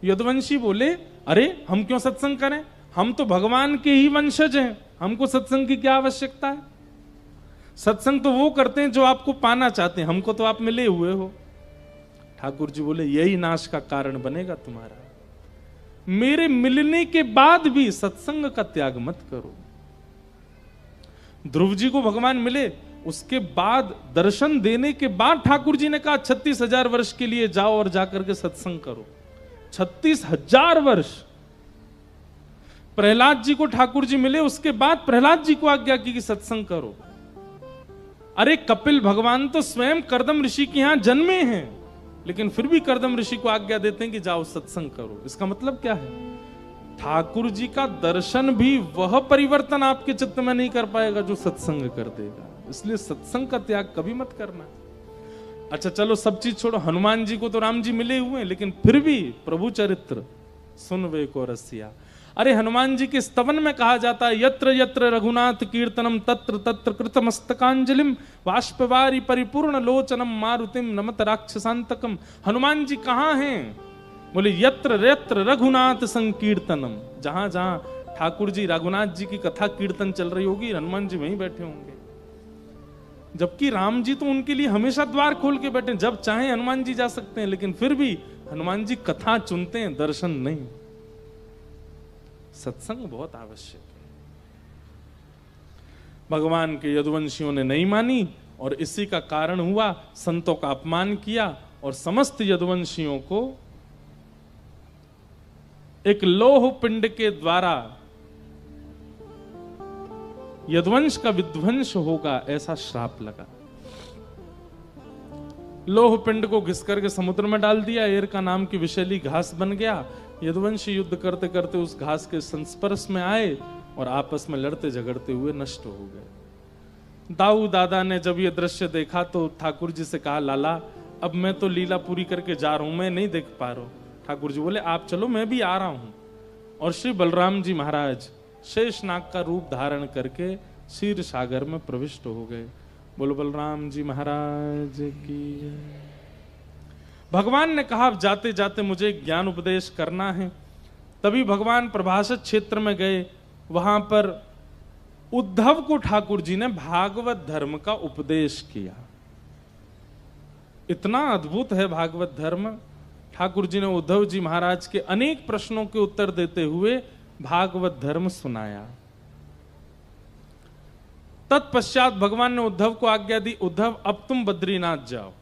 S1: यदुवंशी बोले अरे हम क्यों सत्संग करें, हम तो भगवान के ही वंशज हैं, हमको सत्संग की क्या आवश्यकता है? सत्संग तो वो करते हैं जो आपको पाना चाहते हैं, हमको तो आप मिले हुए हो। ठाकुर जी बोले यही नाश का कारण बनेगा तुम्हारा। मेरे मिलने के बाद भी सत्संग का त्याग मत करो। ध्रुव जी को भगवान मिले, उसके बाद दर्शन देने के बाद ठाकुर जी ने कहा 36,000 वर्ष के लिए जाओ और जाकर के सत्संग करो। 36,000 वर्ष। प्रहलाद जी को ठाकुर जी मिले, उसके बाद प्रहलाद जी को आज्ञा की कि सत्संग करो। अरे कपिल भगवान तो स्वयं कर्दम ऋषि के यहां जन्मे हैं, लेकिन फिर भी कर्दम ऋषि को आज्ञा देते हैं कि जाओ सत्संग करो। इसका मतलब क्या है? ठाकुर जी का दर्शन भी वह परिवर्तन आपके चित्त में नहीं कर पाएगा जो सत्संग कर देगा। इसलिए सत्संग का त्याग कभी मत करना। अच्छा चलो सब चीज छोड़ो, हनुमान जी को तो राम जी मिले हुए हैं, लेकिन फिर भी प्रभु चरित्र सुन वे को रसिया। अरे हनुमान जी के स्तवन में कहा जाता है यत्र यत्र रघुनाथ कीर्तनम तत्र तत्र कृतमस्तकांजलिम बाष्पवारी परिपूर्ण लोचनम मारुतिम नमत राक्षसांतकम। हनुमान जी कहाँ हैं? बोले यत्र यत्र रघुनाथ संकीर्तनम। जहां जहां ठाकुर जी रघुनाथ जी की कथा कीर्तन चल रही होगी, हनुमान जी वहीं बैठे होंगे। जबकि राम जी तो उनके लिए हमेशा द्वार खोल के बैठे, जब चाहे हनुमान जी जा सकते हैं, लेकिन फिर भी हनुमान जी कथा चुनते हैं, दर्शन नहीं। सत्संग बहुत आवश्यक है। भगवान के यदुवंशियों ने नहीं मानी और इसी का कारण हुआ संतों का अपमान किया और समस्त यदुवंशियों को एक लोह पिंड के द्वारा यदुवंश का विध्वंस होगा, ऐसा श्राप लगा। लोह पिंड को घिस करके समुद्र में डाल दिया। एरका नाम की विषैली घास बन गया। यदुवंशी युद्ध करते करते उस घास के संस्पर्श में आए और आपस में लड़ते झगड़ते हुए नष्ट हो गए। दाऊ दादा ने जब ये दृश्य देखा तो ठाकुर जी से कहा, लाला अब मैं तो लीला पूरी करके जा रहा हूं, मैं नहीं देख पा रहा हूं। ठाकुर जी बोले, आप चलो, मैं भी आ रहा हूं। और श्री बलराम जी महाराज शेषनाग का रूप धारण करके क्षीर सागर में प्रविष्ट हो गए। बोलो बलराम जी महाराज की। भगवान ने कहा, अब जाते जाते मुझे ज्ञान उपदेश करना है। तभी भगवान प्रभाषित क्षेत्र में गए। वहां पर उद्धव को ठाकुर जी ने भागवत धर्म का उपदेश किया। इतना अद्भुत है भागवत धर्म। ठाकुर जी ने उद्धव जी महाराज के अनेक प्रश्नों के उत्तर देते हुए भागवत धर्म सुनाया। तत्पश्चात भगवान ने उद्धव को आज्ञा दी, उद्धव अब तुम बद्रीनाथ जाओ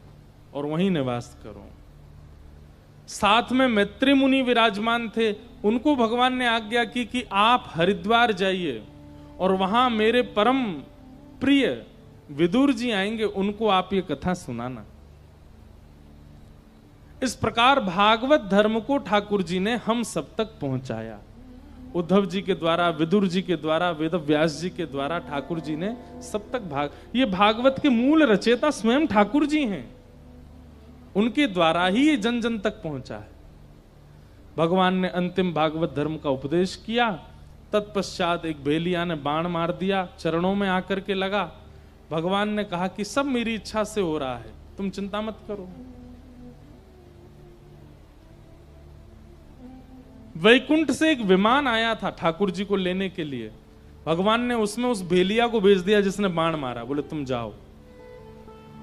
S1: और वहीं निवास करो। साथ में मैत्री मुनि विराजमान थे। उनको भगवान ने आज्ञा की कि आप हरिद्वार जाइए और वहां मेरे परम प्रिय विदुर जी आएंगे, उनको आप ये कथा सुनाना। इस प्रकार भागवत धर्म को ठाकुर जी ने हम सब तक पहुंचाया। उद्धव जी के द्वारा, विदुर जी के द्वारा, वेद व्यास जी के द्वारा ठाकुर जी ने सब तक ये भागवत के मूल रचयिता स्वयं ठाकुर जी हैं। उनके द्वारा ही ये जन जन तक पहुंचा है। भगवान ने अंतिम भागवत धर्म का उपदेश किया। तत्पश्चात एक भेलिया ने बाण मार दिया, चरणों में आकर के लगा। भगवान ने कहा कि सब मेरी इच्छा से हो रहा है, तुम चिंता मत करो। वैकुंठ से एक विमान आया था ठाकुर जी को लेने के लिए। भगवान ने उसमें उस भेलिया को भेज दिया जिसने बाण मारा। बोले तुम जाओ।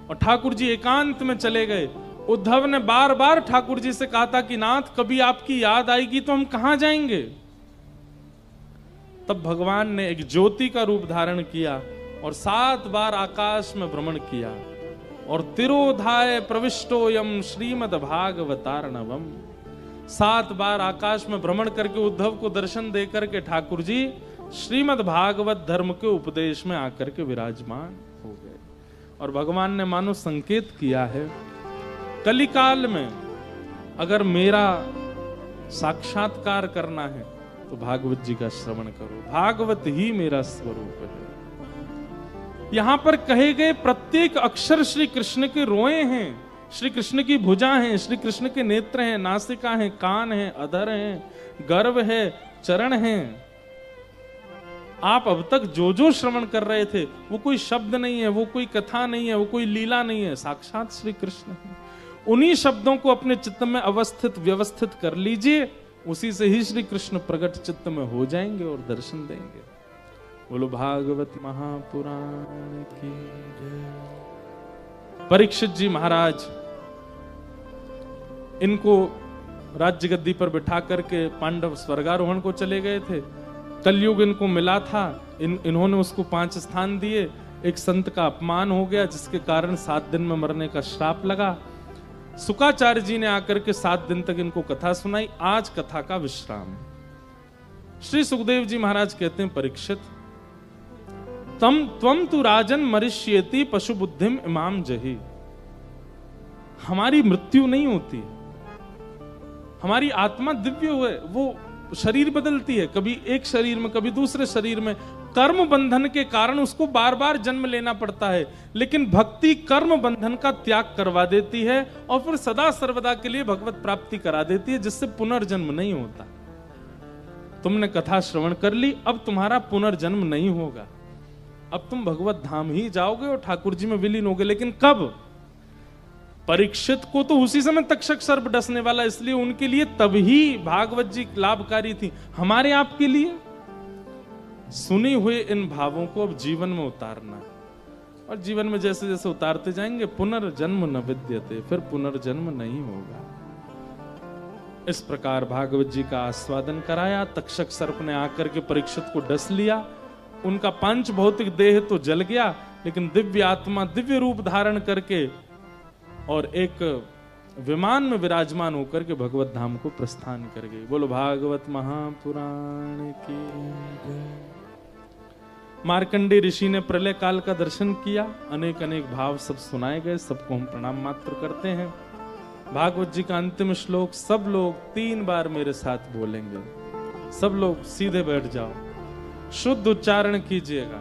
S1: और ठाकुर जी एकांत में चले गए। उद्धव ने बार बार ठाकुर जी से कहा था कि नाथ कभी आपकी याद आएगी तो हम कहां जाएंगे। तब भगवान ने एक ज्योति का रूप धारण किया और 7 बार आकाश में भ्रमण किया। और तिरोधाय प्रविष्टोयम श्रीमद् भागवतार्णवम, 7 बार आकाश में भ्रमण करके उद्धव को दर्शन दे करके ठाकुर जी श्रीमद् भागवत धर्म के उपदेश में आकर के विराजमान हो गए। और भगवान ने मानो संकेत किया है, कलिकाल में अगर मेरा साक्षात्कार करना है तो भागवत जी का श्रवण करो। भागवत ही मेरा स्वरूप है। यहां पर कहे गए प्रत्येक अक्षर श्री कृष्ण के रोए हैं, श्री कृष्ण की भुजा हैं, श्री कृष्ण के नेत्र हैं, नासिका हैं, कान हैं, अधर हैं, गर्भ है, चरण हैं। आप अब तक जो जो श्रवण कर रहे थे वो कोई शब्द नहीं है, वो कोई कथा नहीं है, वो कोई लीला नहीं है, साक्षात श्री कृष्ण है। उन्हीं शब्दों को अपने चित्त में अवस्थित व्यवस्थित कर लीजिए, उसी से ही श्री कृष्ण प्रकट चित्त में हो जाएंगे और दर्शन देंगे। बोलो भागवत महापुराण की जय। परीक्षित जी महाराज, इनको राज्य गद्दी पर बिठा करके पांडव स्वर्गारोहण को चले गए थे। कलयुग इनको मिला था, इन्होंने उसको 5 स्थान दिए। एक संत का अपमान हो गया जिसके कारण 7 दिन में मरने का श्राप लगा। सुकाचार्य जी ने आकर के 7 दिन तक इनको कथा सुनाई। आज कथा का विश्राम। श्री सुखदेव जी महाराज कहते हैं, परीक्षित त्वम तु राजन मरिष्येति पशु बुद्धिम इमाम जही। हमारी मृत्यु नहीं होती, हमारी आत्मा दिव्य है, वो शरीर बदलती है, कभी एक शरीर में कभी दूसरे शरीर में। कर्म बंधन के कारण उसको बार बार जन्म लेना पड़ता है, लेकिन भक्ति कर्म बंधन का त्याग करवा देती है और फिर सदा सर्वदा के लिए भगवत प्राप्ति करा देती है, जिससे पुनर्जन्म नहीं होता। तुमने कथा श्रवण कर ली, अब तुम्हारा पुनर्जन्म नहीं होगा। अब तुम भगवत धाम ही जाओगे और ठाकुर जी में विलीन होगे। लेकिन कब? परीक्षित को तो उसी समय तक्षक सर्प डसने वाला, इसलिए उनके लिए तभी भागवत जी लाभकारी थी। हमारे आपके लिए सुने हुए इन भावों को अब जीवन में उतारना है, और जीवन में जैसे जैसे उतारते जाएंगे पुनर्जन्म न विद्यते, फिर पुनर्जन्म नहीं होगा। इस प्रकार भागवत जी का आस्वादन कराया। तक्षक सर्प ने आकर के परीक्षित को डस लिया। उनका पंच भौतिक देह तो जल गया, लेकिन दिव्य आत्मा दिव्य रूप धारण करके और एक विमान में विराजमान होकर के भगवत धाम को प्रस्थान कर गई। बोलो भागवत महापुराण की। मार्कंडेय ऋषि ने प्रलय काल का दर्शन किया, अनेक अनेक भाव सब सुनाए गए, सबको हम प्रणाम मात्र करते हैं। भागवत जी का अंतिम श्लोक सब लोग 3 बार मेरे साथ बोलेंगे। सब लोग सीधे बैठ जाओ, शुद्ध उच्चारण कीजिएगा।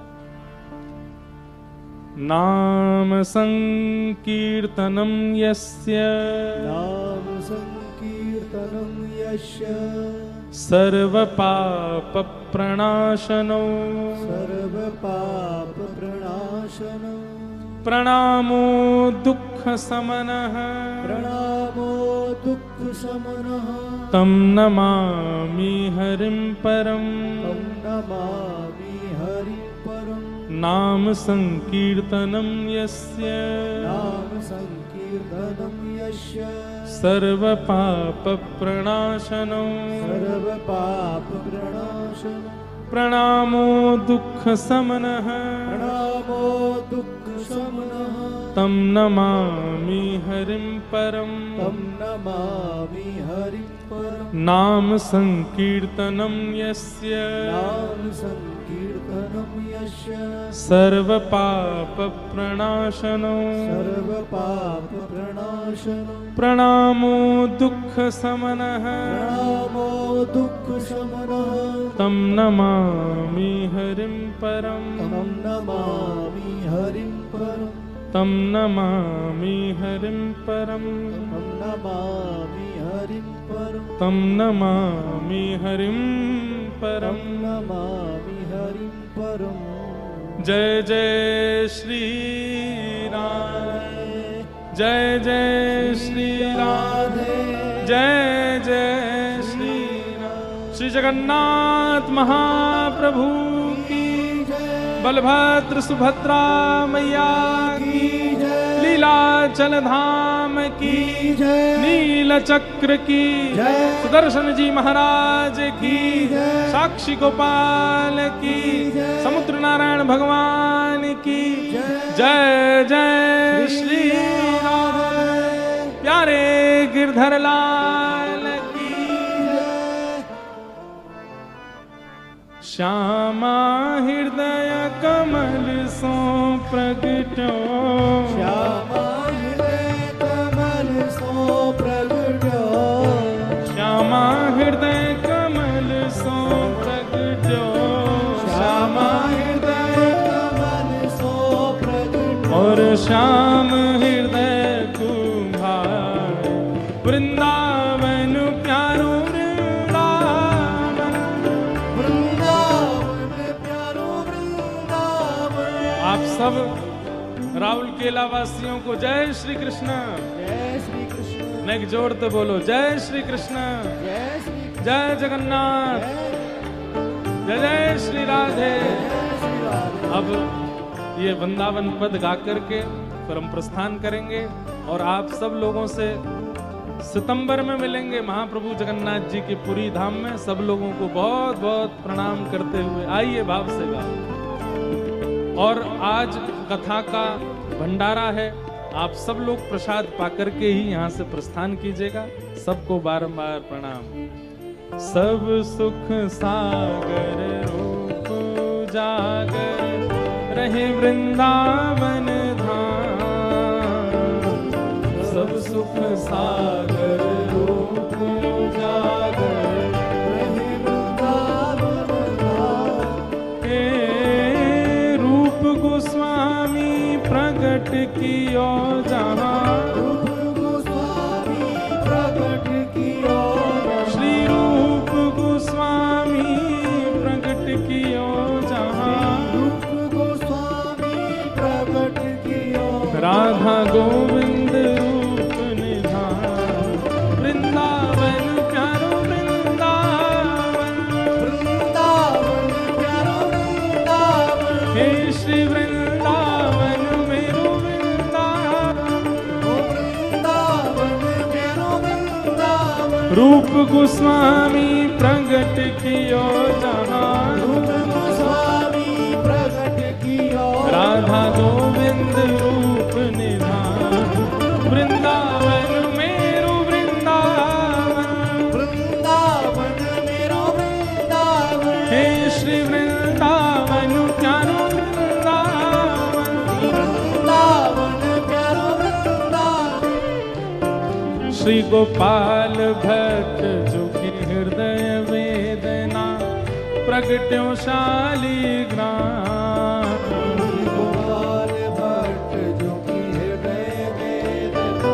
S1: नाम संकीर्तनम यस्य,
S2: नाम संकीर्तनम यस्य,
S1: सर्व पाप प्रणाशनो,
S2: सर्व पाप प्रणाशनो,
S1: प्रणामो दुख समनः,
S2: प्रणामो दुख समनः,
S1: तम नमामि हरिं परम,
S2: तम नमामि हरिं परम।
S1: नाम संकीर्तनम यस्य,
S2: नाम संकीर्तनम यस्य,
S1: सर्व पाप प्रणाशनो,
S2: सर्व पाप प्रणाशनो,
S1: प्रणामो दुख समनः,
S2: प्रणामो दुख समनः,
S1: तम नमामि हरिं परम,
S2: तम नमामि हरिं परम।
S1: नाम संकीर्तनम यस्य,
S2: नाम संकीर्तनम यस्य,
S1: सर्व पाप प्रणाशनो,
S2: सर्व पाप प्रणाशनो,
S1: प्रणामो दुख समनः,
S2: प्रणामो दुख समनः,
S1: तम नमामि हरिं परम,
S2: तम नमामि हरिं परम,
S1: तम नमामि हरिं परम,
S2: तम नमामि हरिं परम,
S1: तम नमामि हरिं परम।
S2: तम नमामि हरिं परम।
S1: जय जय श्री राम, जय जय श्री राम, जय जय श्री राम। श्री जगन्नाथ महाप्रभु की, बलभद्र सुभद्रा मैया की, लीलाचल धाम की, नील चक्र की, सुदर्शन जी महाराज की, साक्षी गोपाल की, समुद्र नारायण भगवान की, जय जय श्री राम। प्यारे गिरधर लाल की, श्यामा हृदय कमल सो प्रगटो,
S2: श्यामा हृदय कमल सो प्रगटो,
S1: श्यामा हृदय कमल सो प्रगटो, श्यामा
S2: हृदय कमल सो प्रगटो,
S1: और श्याम हृदय कुम्हार, वृंदावन प्यारो वृंदावन,
S2: वृंदावन प्यारो वृंदावन।
S1: आप सब राहुल केला वासियों को जय श्री कृष्ण।
S2: जय श्री कृष्ण,
S1: नेक जोड़ते बोलो जय श्री कृष्ण,
S2: जय श्री कृष्ण,
S1: जय जगन्नाथ, जय जय श्री राधे।
S2: श्री राधे।
S1: अब ये वृंदावन पद गा करके फिर हम प्रस्थान करेंगे और आप सब लोगों से सितंबर में मिलेंगे महाप्रभु जगन्नाथ जी के पुरी धाम में। सब लोगों को बहुत बहुत प्रणाम करते हुए आइए भाव से गाओ। और आज कथा का भंडारा है, आप सब लोग प्रसाद पाकर के ही यहाँ से प्रस्थान कीजिएगा। सबको बारंबार प्रणाम। सब सुख सागर रूप जागर रहे वृंदावन धाम, सब सुख सागर रूप जागर
S2: रहे वृंदावन धाम,
S1: हे रूप गोस्वामी प्रकट कियो जहाँ,
S2: रूप गोस्वामी प्रकट कियो जहाँ,
S1: श्री रूप गोस्वामी प्रकट कियो जहाँ,
S2: रूप गोस्वामी प्रकट कियो,
S1: राधा गोविंद रूप निधान, वृंदावन प्यारो वृंदावन,
S2: वृंदावन प्यारो वृंदावन,
S1: हे श्री वृंदावन मेरो वृंदावन,
S2: ओ वृंदावन प्यारो वृंदावन,
S1: रूप गोस्वामी प्रकट कियो जहाँ,
S2: रूप गोस्वामी प्रकट कियो,
S1: राधा गोविंद रूप निधान, वृंदावन में श्री गोपाल भट्ट जो कि हृदय वेदना प्रगट्यो शालिग्राम।
S2: गोपाल भट्ट जो कि हृदय वेदना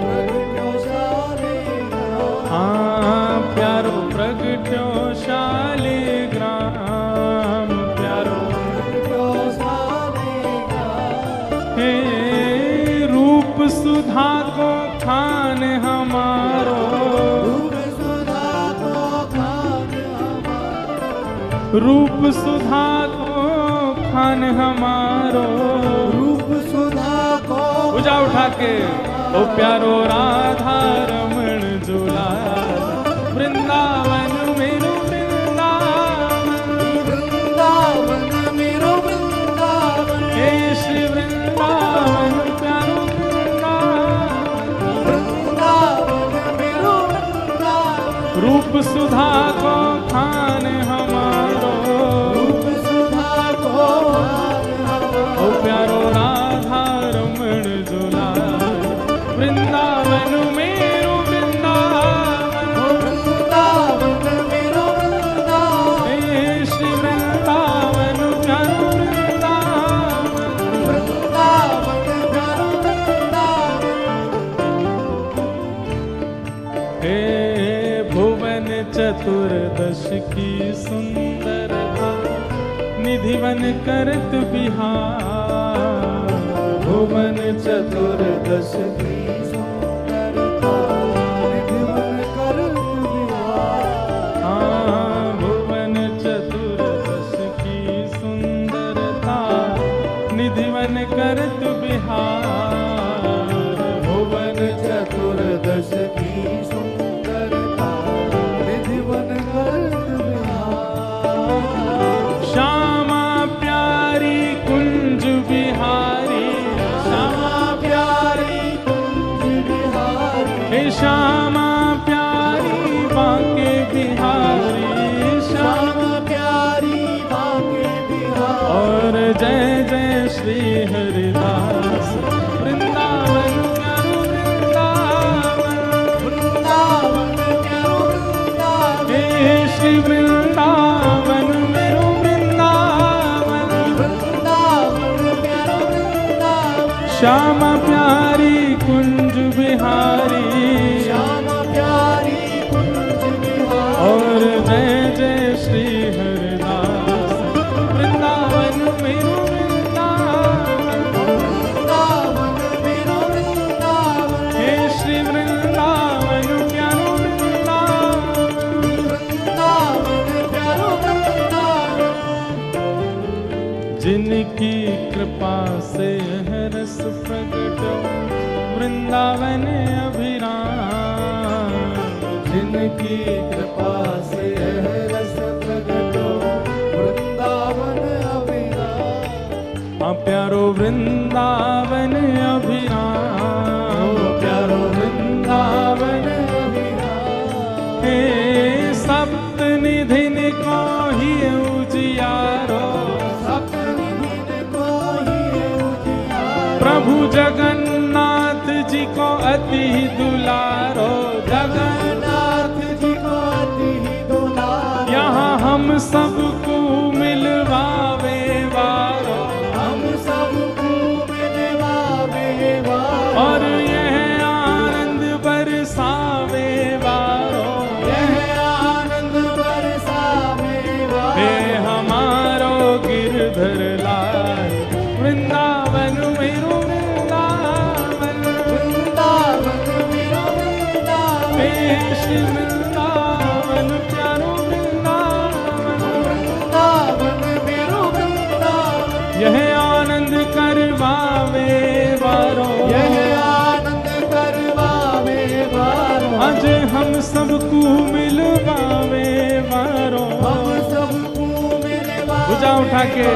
S2: प्रगट्यो शालिग्राम।
S1: हाँ प्यारो प्रगट्यो शालिग्राम, प्यारो
S2: प्रगट्यो शालिग्राम।
S1: हे रूप सुधा को खान हमारो,
S2: रूप सुधा को खान हमारो।
S1: रूप सुधा को खान हमारो।
S2: रूप सुधा को
S1: पूजा उठा के ओ प्यारो राधा रमण झूला वृंदावन मेरो वृंदावन।
S2: वृंदावन मेरो वृंदावन।
S1: हे श्री वृंदावन प्यारो वृंदावन।
S2: वृंदावन मेरो वृंदावन।
S1: रूप सुधा को खान हमारो,
S2: रूप सुधा को खान हमारो।
S1: ओ प्यारो राधा रमण झूला वृंदावन मेरो वृंदावन।
S2: वृंदावन मेरो वृंदावन।
S1: हे श्री वृंदावन प्यारो वृंदावन।
S2: वृंदावन मेरो वृंदावन।
S1: हे भुवन चतुर्दश की सुंदरता निधिवन करत बिहार। भुवन
S2: चतुर्दश की सुंदरता निधिवन करत बिहार।
S1: हाँ भुवन चतुर्दश की सुंदरता निधिवन करत बिहार।
S2: भुवन चतुर्दश की सुंदरता निधिवन करत बिहार।
S1: श्यामा प्यारी कुंज बिहारी,
S2: श्यामा प्यारी कुंज बिहारी।
S1: हे श्यामा प्यारी बांके बिहारी।
S2: श्यामा प्यारी बांके बिहारी।
S1: और जय जय श्री हरिदास वृंदावन प्यारो वृंदावन।
S2: वृंदावन प्यारो वृंदावन।
S1: हे श्री वृंदावन मेरो वृंदावन।
S2: वृंदावन प्यारो वृंदावन।
S1: श्यामा प्यारी कुंज बिहारी।
S2: श्यामा प्यारी कुंज बिहारी।
S1: और जय जय श्री हरिदास वृंदावन मेरो वृंदावन।
S2: वृंदावन मेरो वृंदावन।
S1: हे श्री वृंदावन प्यारो वृंदावन।
S2: वृंदावन प्यारो वृंदावन।
S1: जिनकी कृपा से है रस प्रगट वृंदावन अभिराम।
S2: जिनकी कृपा से है रस प्रगटो वृंदावन अभिराम।
S1: हाँ प्यारो वृंदावन अभिराम।
S2: प्यारो वृंदावन अभिराम।
S1: हे सप्त निधिन को ही उजियारो,
S2: सप्तनिधिन को ही उजियारो।
S1: प्रभु जगन्नाथ जी को अति दुलारो।
S2: जगन्नाथ जी को अति दुलारो।
S1: यहाँ हम सबको मिलवावे वारो।
S2: हम सबको मिलवावे वारो।
S1: और यह आनंद बरसावे वारो।
S2: यह आनंद बरसावे वारो।
S1: हे हमारो गिरधर लाल वृंदावन मेरो वृंदावन।
S2: वृंदावन मेरो वृंदावन।
S1: हे श्री वृंदावन प्यारो वृंदावन।
S2: वृंदावन मेरो वृंदावन।
S1: यह आनंद करवावे वारो।
S2: यह आनंद करवावे वारो।
S1: आज हम सबको मिलवावे वारो।
S2: हम सबको मिलवावे
S1: पूजा उठा के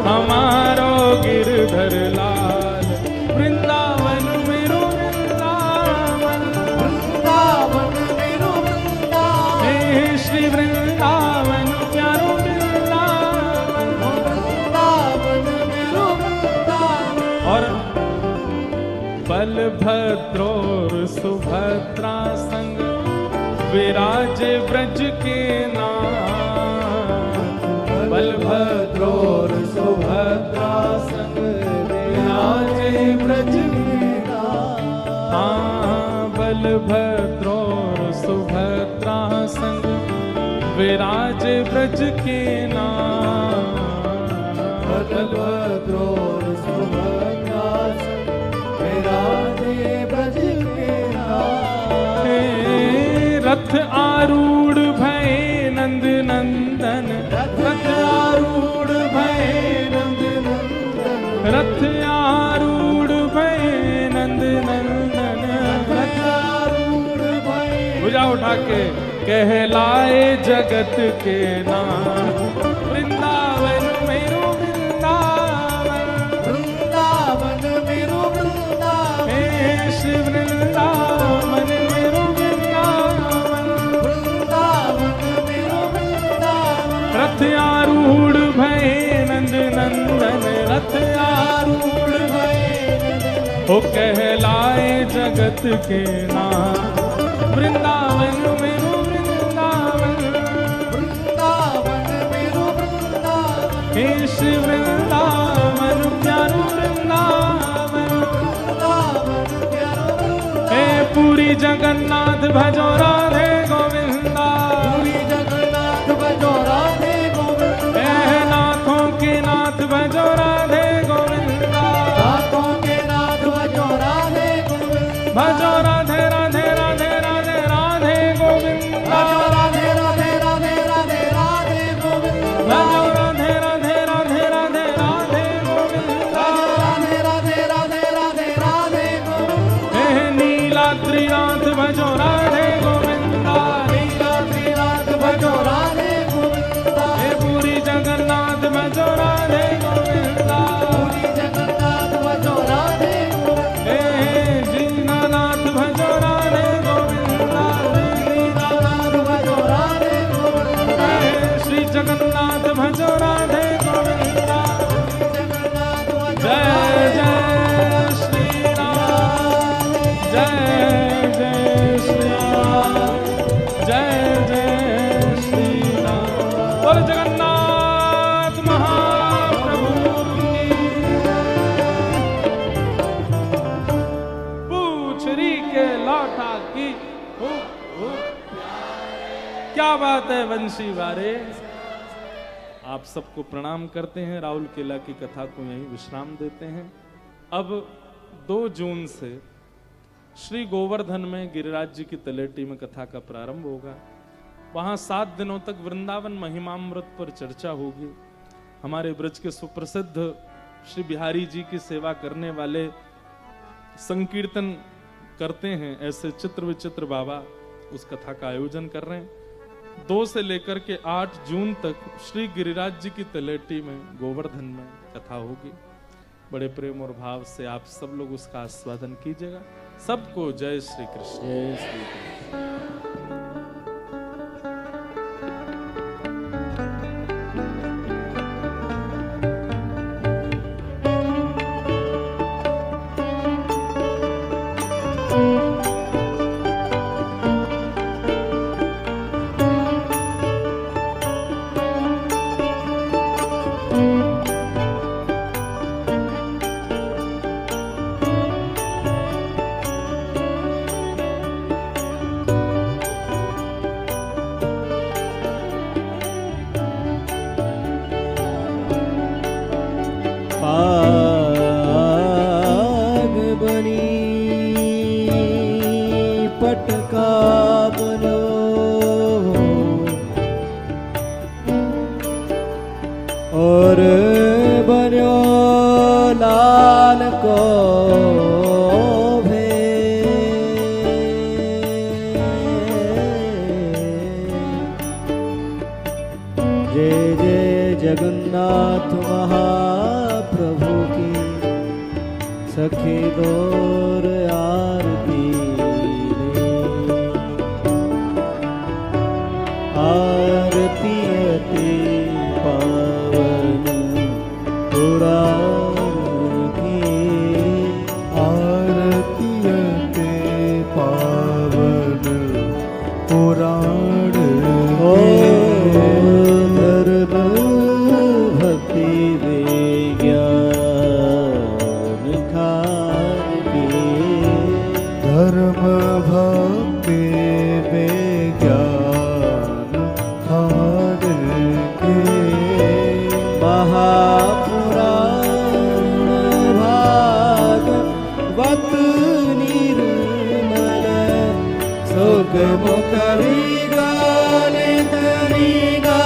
S1: हमारो गिरधर लाल वृंदावन मेरो वृंदावन।
S2: वृंदावन मेरो वृंदावन।
S1: हे श्री वृंदावन प्यारो वृंदावन।
S2: वृंदावन मेरो वृंदावन।
S1: और बल बलभद्रोर सुभद्रा संग विराजे ब्रज के नाथ। बलभद्रोर सुभद्रा संग विराजे ब्रज के नाथ। हाँ, बलभद्रोर सुभद्रा संग विराजे ब्रज के नाथ।
S2: बलभद्रोर सुभद्रा संग विराजे ब्रज के नाथ।
S1: रथ आरूढ़ भय नंद नंदन,
S2: रथ आरूढ़ भय नंद नंदन,
S1: रथ आरूढ़ भय नंद नंदन,
S2: रथ आरूढ़ भय
S1: भुजा उठा के कहलाए जगत के नाथ। वृंदावन मेरो वृंदावन,
S2: वृंदावन मेरो वृंदावन,
S1: हे श्री वृंदावन मेरो वृंदावन।
S2: वृंदावन मेरो वृंदावन,
S1: रथ आरूढ़ भय नंद नंदन, रथ आरूढ़
S2: भय नंद नंदन,
S1: हो कहलाए जगत के नाथ। वृंदावन मेरो वृंदावन,
S2: वृंदावन मेरो वृंदावन,
S1: हे श्री वृंदावन प्यारो वृंदावन।
S2: वृंदावन प्यारो वृंदावन,
S1: हे पूरी जगन्नाथ भजो राधे गोविंदा।
S2: पूरी जगन्नाथ भजो राधे गोविंदा,
S1: हे नाथों के नाथ भजो राधे गोविंदा।
S2: नाथों के नाथ भजो राधे गोविंदा,
S1: भजो राधे राधे राधे राधे राधे गोविंदा।
S2: भजो राधे राधे राधे राधे राधे गोविंदा,
S1: भजो राधे राधे राधे राधे राधे गोविंदा।
S2: राधे राधे राधे राधे राधे गोविंदा,
S1: हे नीलाद्रिनाथ भजो राधे गोविंदा।
S2: नीलाद्रिनाथ भजो राधे गोविंदा,
S1: हे पूरी जगन्नाथ भजो राधे गोविंदा।
S2: पूरी जगन्नाथ भजो राधे गोविंदा,
S1: हे दीनानाथ भजो राधे गोविंदा।
S2: दीनानाथ भजो राधे गोविंदा,
S1: हे श्री जगन्नाथ भजो राधे गोविंदा।
S2: जगन्नाथ भजो
S1: जय जय श्री राम, जय जय श्री राम, जय जय श्री राम। बोल जगन्नाथ महाप्रभु की। पूछरी के लौटा की हो। क्या बात है वंशी वारे। आप सबको प्रणाम करते हैं। राहुल केला की कथा को यहीं विश्राम देते हैं। अब 2 जून से श्री गोवर्धन में गिरिराज जी की तलेटी में कथा का प्रारंभ होगा। वहां 7 दिनों तक वृंदावन महिमामृत पर चर्चा होगी। हमारे ब्रज के सुप्रसिद्ध श्री बिहारी जी की सेवा करने वाले संकीर्तन करते हैं, ऐसे चित्र विचित्र बाबा उस कथा का आयोजन कर रहे हैं। 2 से लेकर के 8 जून तक श्री गिरिराज जी की तलेटी में गोवर्धन में कथा होगी। बड़े प्रेम और भाव से आप सब लोग उसका आस्वादन कीजिएगा। सबको जय श्री कृष्ण। जय श्री कृष्ण।
S2: पाग बनी पटका बनो, और बनो लाल को जय जय जगन्नाथ महाप्रभु की सखी दौर आरती ले। आरती अति पावन पुराण की, आरती महापुराण भागवत निर्मल सुख मुख विगलित निगा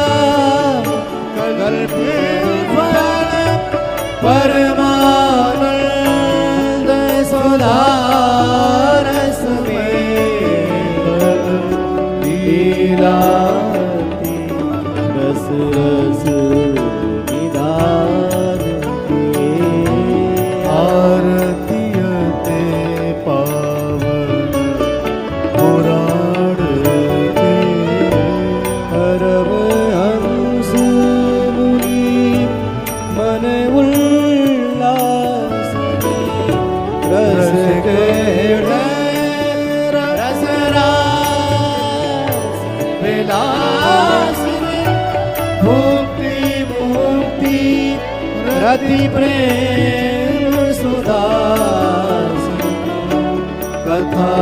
S2: कल्प फल परमानंद सुधारस में लीलाती रस रस निधान
S3: आरतीयते पावन पुराण के
S2: परमहंस मुनि मन उल्लास रस गहन रस रास विलास भुक्ति मुक्ति रति प्रेम सुदास कथा